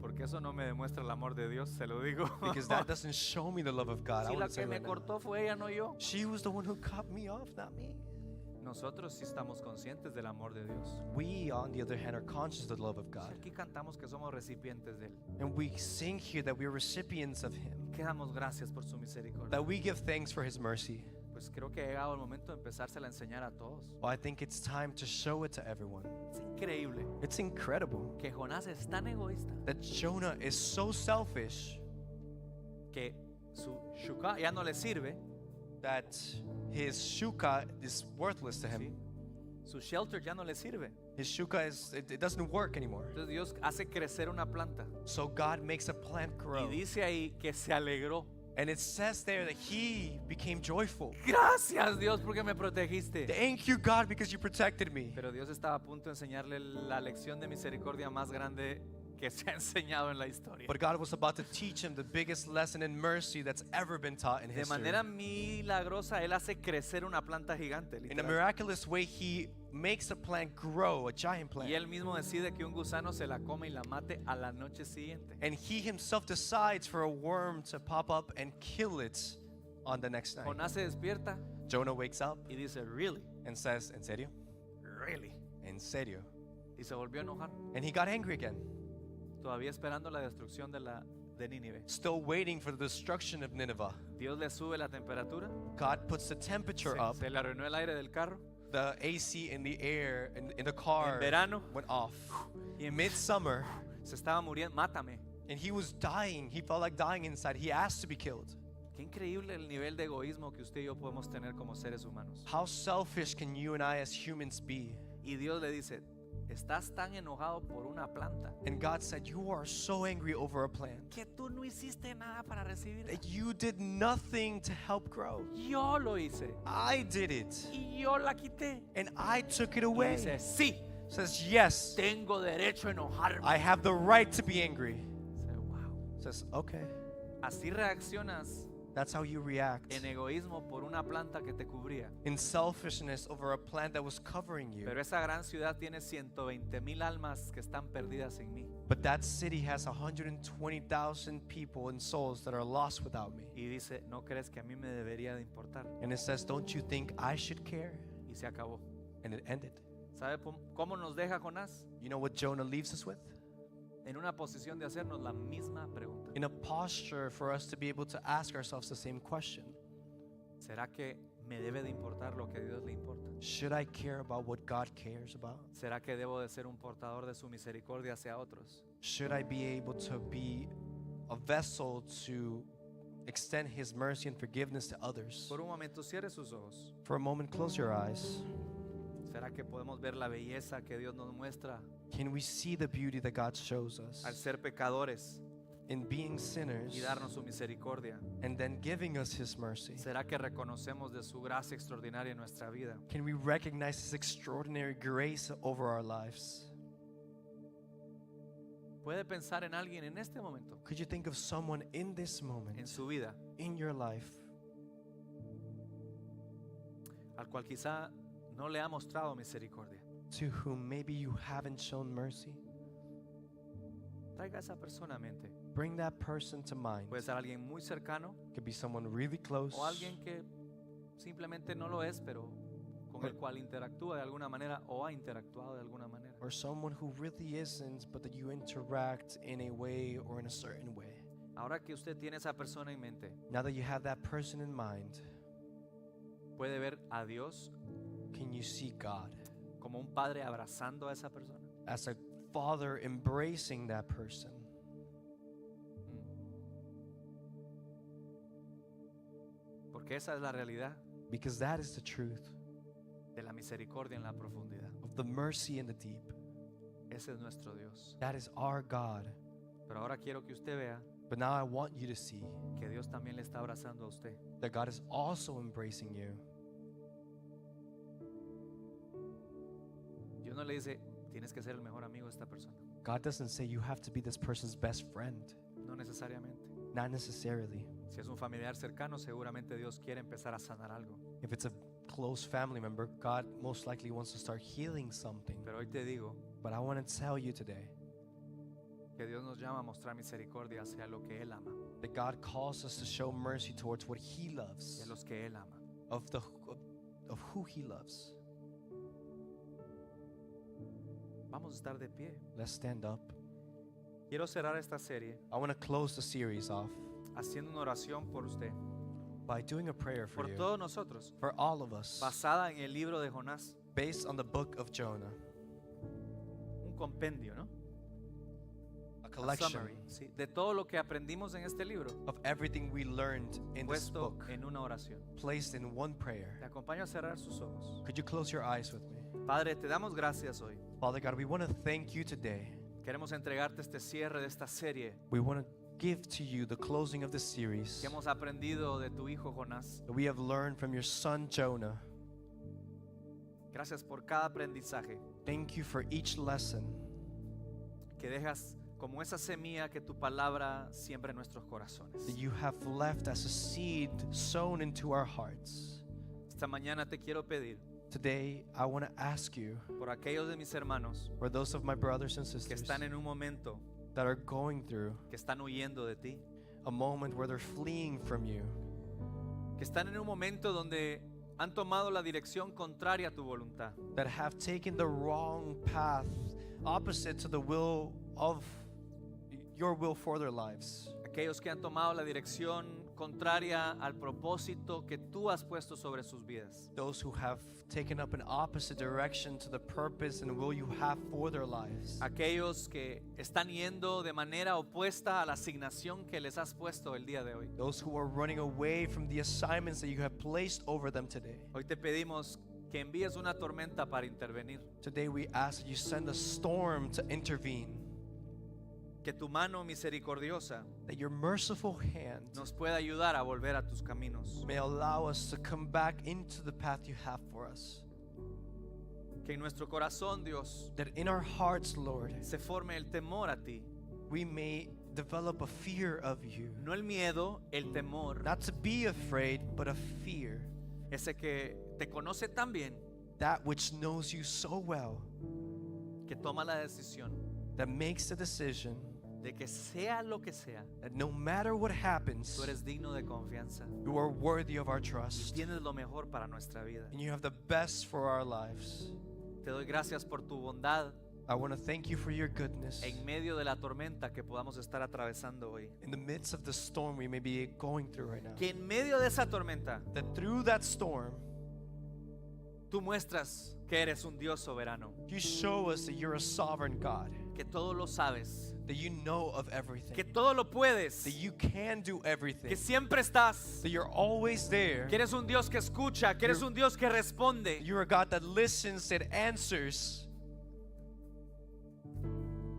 Porque eso no me demuestra el amor de Dios, se lo digo. because that doesn't show me the love of God. I Si la want to que tell you me right now. cortó fue ella, no yo. She was the one who cut me off, not me. Nosotros sí estamos conscientes del amor de Dios. We, on the other hand, are conscious of the love of God. Aquí cantamos que somos recipientes de Él. And we sing here that we're recipients of Him, Que damos gracias por su misericordia. that we give thanks for His mercy. Pues creo que ha llegado el momento de empezársela a enseñar a todos. Well, I think it's time to show it to everyone. Es increíble It's incredible que Jonás es tan egoísta that Jonah is so selfish que su shuka ya no le sirve, that his shuka is worthless to ¿sí? him. Su shelter ya no le sirve. His shuka it doesn't work anymore. Entonces Dios hace crecer una planta So God makes a plant y grow. dice ahí que se alegró. And it says there that he became joyful. Gracias Dios porque me protegiste. Thank you, God, because you protected me. Pero Dios estaba a punto de enseñarle la lección de misericordia más grande que se ha enseñado en la historia. But God was about to teach him the biggest lesson in mercy that's ever been taught in De history. manera milagrosa Él hace crecer una planta gigante. In a literal. miraculous way, he makes a plant grow, a giant Y plant. Él mismo decide que un gusano se la come y la mate a la noche siguiente. And he himself decides for a worm to pop up and kill it on the next night. Jonás se despierta Jonah wakes up y dice, really, and says, ¿En serio? really. ¿En serio? Y se volvió a enojar, And he got angry again, todavía esperando la destrucción de Nínive. still waiting for the destruction of Nineveh. Dios le sube la temperatura, God puts the temperature up. se le arruinó el aire del carro. The AC in the air, in the car, En verano went off. y en Midsummer, se estaba muriendo, mátame. and he was dying. He felt like dying inside. He asked to be killed. Qué increíble el nivel de egoísmo que usted y yo podemos tener como seres humanos. How selfish can you and I as humans be? Y Dios le dice, estás tan enojado por una planta And God said, You are so angry over a plant que tú no hiciste nada para recibirla. that you did nothing to help grow. Yo lo hice I did it, y yo la quité. and I took it Y away. dice, sí, Says, Yes, tengo derecho a enojarme. I have the right to be angry. Dice, wow. Says, Okay. Así reaccionas That's how you react en egoísmo por una planta que te cubría. in selfishness over a plant that was covering you. Pero esa gran ciudad tiene 120,000 almas que están perdidas en mí. But that city has 120,000 people and souls that are lost without me. Y dice, ¿no crees que a mí me debería de importar? And it says, Don't you think I should care? Y se acabó. And it ended. ¿Sabe cómo nos deja Jonás? You know what Jonah leaves us with? En una posición de hacernos la misma pregunta. In a posture for us to be able to ask ourselves the same question. ¿Será que me debe de importar lo que a Dios le importa? Should I care about what God cares about? ¿Será que debo de ser un portador de su misericordia hacia otros? Should I be able to be a vessel to extend His mercy and forgiveness to others? Por un momento cierre sus ojos. For a moment, close your eyes. ¿Será que podemos ver la belleza que Dios nos muestra Can we see the beauty that God shows us al ser pecadores in being sinners y darnos su misericordia? and then giving us His mercy? ¿Será que reconocemos de su gracia extraordinaria en nuestra vida? Can we recognize His extraordinary grace over our lives? ¿Puede pensar en alguien en este momento, Could you think of someone in this en moment, su vida, in your life, al cual quizá no le ha mostrado misericordia? to whom maybe you haven't shown mercy? Traiga a esa persona a mente. Bring that person to mind. Puede ser alguien muy cercano Could be someone really close, o alguien que simplemente no lo es, pero con el cual interactúa de alguna manera o ha interactuado de alguna manera. or someone who really isn't, but that you interact in a way or in a certain way. Ahora que usted tiene esa persona en mente, Now that you have that person in mind, puede ver a Dios can you see God como un padre abrazando a esa persona. as a father embracing that person? Porque esa es la realidad Because that is the truth de la misericordia en la profundidad. of the mercy in the deep. Ese es nuestro Dios. That is our God. Pero ahora quiero que usted vea But now I want you to see que Dios también le está abrazando a usted. that God is also embracing you. Dios no le dice, tienes que ser el mejor amigo de esta persona. God doesn't say you have to be this person's best friend. No necesariamente. Not necessarily. Si es un familiar cercano, seguramente Dios quiere empezar a sanar algo. If it's a close family member, God most likely wants to start healing something. Pero hoy te digo But I want to tell you today que Dios nos llama a mostrar misericordia hacia lo que Él ama That God calls us to show mercy towards what He y loves, a los que Él ama. of who He loves. Vamos a estar de pie. Let's stand up. Quiero cerrar esta serie I want to close the series off haciendo una oración por usted, by doing a prayer for por you, todos nosotros, for all of us, basada en el libro de Jonás, based on the book of Jonah, un compendio, ¿no? a A collection summary, sí, de todo lo que aprendimos en este libro, of everything we learned in this puesto book, en una oración. placed in one Te prayer. acompaño a cerrar sus ojos. Could you close your eyes with me? Padre, te damos gracias hoy. Father God, we want to thank you today. Queremos entregarte este cierre de esta serie We want to give to you the closing of the series que hemos aprendido de tu hijo Jonás. that we have learned from your son Jonah. Gracias por cada aprendizaje Thank you for each lesson que dejas como esa semilla que tu palabra siembra en nuestros corazones. that you have left as a seed sown into our hearts. Esta mañana te quiero pedir Today, I want to ask you, por aquellos de mis hermanos for those of my brothers and que sisters están en un momento that are going through que están huyendo de ti, a moment where they're fleeing from you, que están en un momento donde han tomado la dirección contraria a tu voluntad, that have taken the wrong path opposite to the will of your will for their lives. aquellos que han tomado la dirección contraria al propósito que tú has puesto sobre sus vidas. Those who have taken up an opposite direction to the purpose and will you have for their lives. Aquellos que están yendo de manera opuesta a la asignación que les has puesto el día de hoy. Those who are running away from the assignments that you have placed over them today. Hoy te pedimos que envíes una tormenta para intervenir, Today we ask that you send a storm to intervene, que tu mano misericordiosa that your merciful hand nos pueda ayudar a volver a tus caminos, may allow us to come back into the path you have for us. que en nuestro corazón, Dios, That in our hearts, Lord, se forme el temor a ti, we may develop a fear of you. no el miedo, el temor, Not to be afraid, but a fear. ese que te conoce tan bien That which knows you so well, que toma la decisión that makes the decision de que sea lo que sea, that no matter what happens, tú eres digno de confianza you are worthy of our y trust. tienes lo mejor para nuestra vida. And you have the best for our lives. Te doy gracias por tu bondad I want to thank you for your goodness. en medio de la tormenta que podamos estar atravesando hoy. In the midst of the storm we may be going through right now. Que en medio de esa tormenta That through that storm, tú muestras que eres un Dios soberano, you show us that you're a sovereign God, que todo lo sabes, that you know of everything, que todo lo puedes, that you can do everything, que siempre estás, that you're always there, que eres un Dios que escucha, que eres un Dios que responde. you're a God that listens, that answers.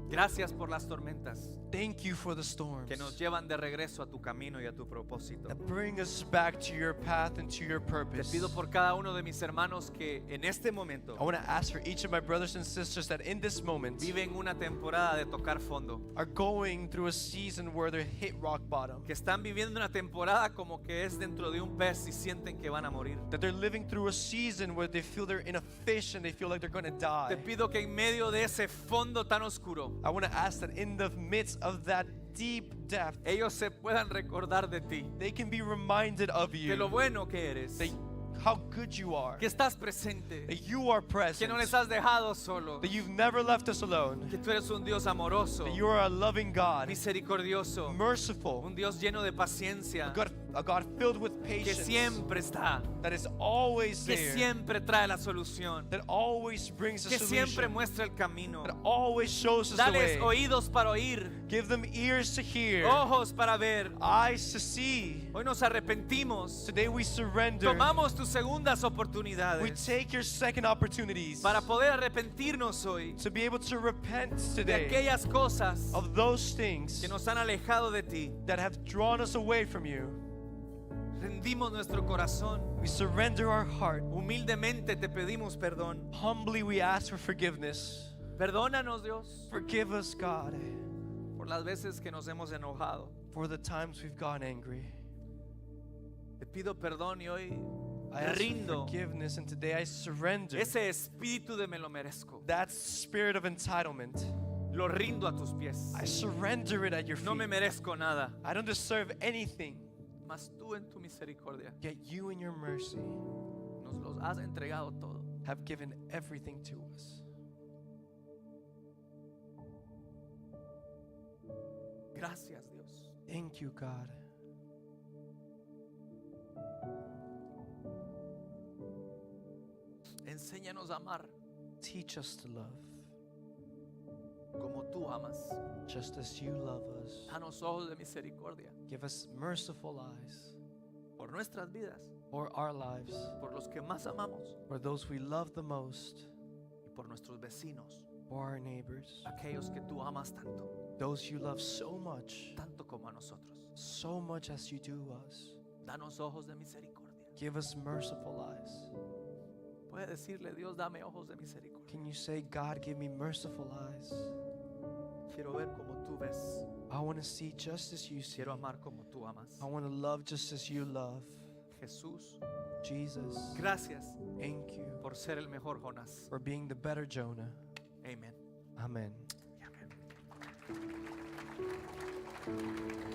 Gracias por las tormentas Thank you for the storms que nos llevan de regreso a tu camino y a tu propósito. that bring us back to your path and to your Te purpose. pido por cada uno de mis hermanos que en este momento I want to ask for each of my brothers and sisters that in this moment viven una temporada de tocar fondo, are going through a season where they hit rock bottom, que están viviendo una temporada como que es dentro de un pez y sienten que van a morir. that they're living through a season where they feel they're in a fish and they feel like they're going to die. Te pido que en medio de ese fondo tan oscuro, I want to ask that in the midst of that deep depth, ellos se puedan recordar de ti, they can be reminded of de lo you, bueno que eres, that how good you are, que estás presente, that you are que present, no les has dejado solo, that you've never left us alone, que tú eres un Dios amoroso, that you are a loving God, misericordioso, merciful, un Dios lleno de paciencia, a God filled with que patience, siempre está, that is always que there, siempre trae la solución, that always brings a que siempre solution, muestra el camino. that always shows us the Dales way. oídos para oír, Give them ears to hear, ojos para ver. eyes to see. Hoy nos arrepentimos, Today we surrender. tomamos tus segundas We oportunidades take your second opportunities para poder arrepentirnos hoy to be able to repent de today aquellas cosas of those things que nos han alejado de ti. that have drawn us away from you. Rendimos nuestro corazón. We surrender our heart. Humildemente te pedimos perdón. Humbly we ask for forgiveness. Perdónanos, Dios, Forgive us, God, por las veces que nos hemos enojado. for the times we've gone angry. Te pido perdón y hoy I ask for rindo forgiveness, and today I surrender ese espíritu de me lo merezco. that spirit of entitlement Lo rindo a tus pies. I surrender it at your No me feet. merezco nada, I don't deserve anything. mas tú en tu misericordia Yet you in your mercy nos los has entregado todo. have given everything to us. Gracias, Dios. Thank you, God. Enséñanos a amar Teach us to love como tú amas. just as you love us. Danos ojos de misericordia Give us merciful eyes por nuestras vidas, for our lives, por los que más amamos for those we love the most, y por nuestros vecinos, for our neighbors, aquellos que tú amas tanto, those you love so much como a nosotros. as you do us. Danos ojos de misericordia. Give us merciful eyes. Puede decirle, Dios, dame ojos de misericordia. Can you say, God, give me merciful eyes? Quiero ver como tú ves. I want to see just as you see. Quiero amar como tú amas. I want to love just as you love. Jesús, Jesus, gracias thank you por ser el mejor Jonás. for being the better Jonah. Amén. Amen. Amén.